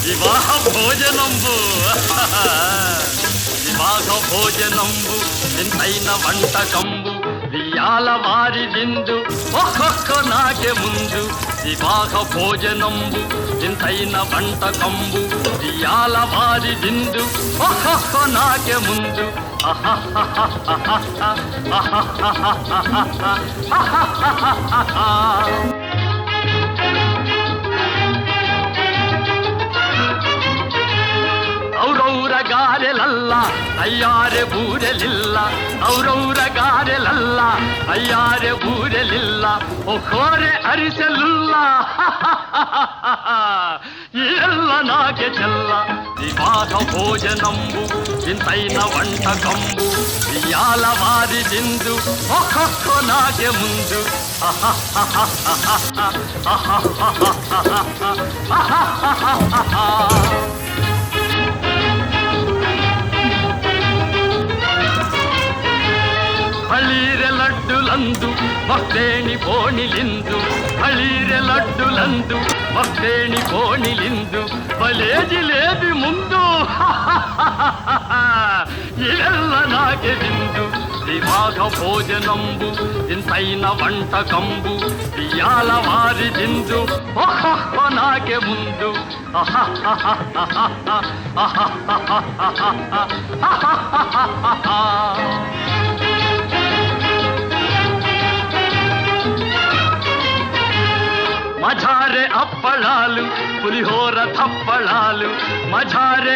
వివాహ భోజనంబు వివాహ భోజనంబు వింతైన వంటకంబు వియాల వారి విందు ఒక్కొక్క నాకే ముందు వివాహ భోజనంబు వింతైన వంటకంబు వియాల వారి విందు ఒక్కొక్క నాకే ముందు ಔರೌರ ಗಾರೆಲಲ್ಲ ಅಯ್ಯಾರೆ ಬೂರೆಲಿಲ್ಲ ಔರೌರ ಗಾರೆಲಲ್ಲ ಅಯ್ಯಾರೆ ಬೂರೆಲಿಲ್ಲ ಒಕ್ಕೋರೆ ಅರಿಸಲಿಲ್ಲ ಎಲ್ಲ ನಾಗೆ ಚೆಲ್ಲ ವಿವಾಹ ಭೋಜನಂಬು ವಿಂತೈನ వంటకంబు వియాల వారి విందు ఒక్కొక్క నాగే ముందు ಹಳೀರೆ ಲಡ್ಡುಲಂದು ಭಕ್ತೇಣಿ ಬೋಣಿಲಿಂದು ಹಳೀರೆ ಲಡ್ಡುಲಂದು ಭಕ್ತೇಣಿ ಬೋಣಿಲಿಂದು ಬಲೇ ಜಿಲೇಬಿ ಮುಂದು ಇವೆಲ್ಲ ನಾಗೆ ಬಿಂದು ವಿವಾಹ ಭೋಜನಂಬು ಇಂತೈನ వంటకంబు వియాల వారి విందు ఒక్కొక్క నాగే ముందు మజారే అప్పళాలు పులిహోర తప్పళాలు మజారే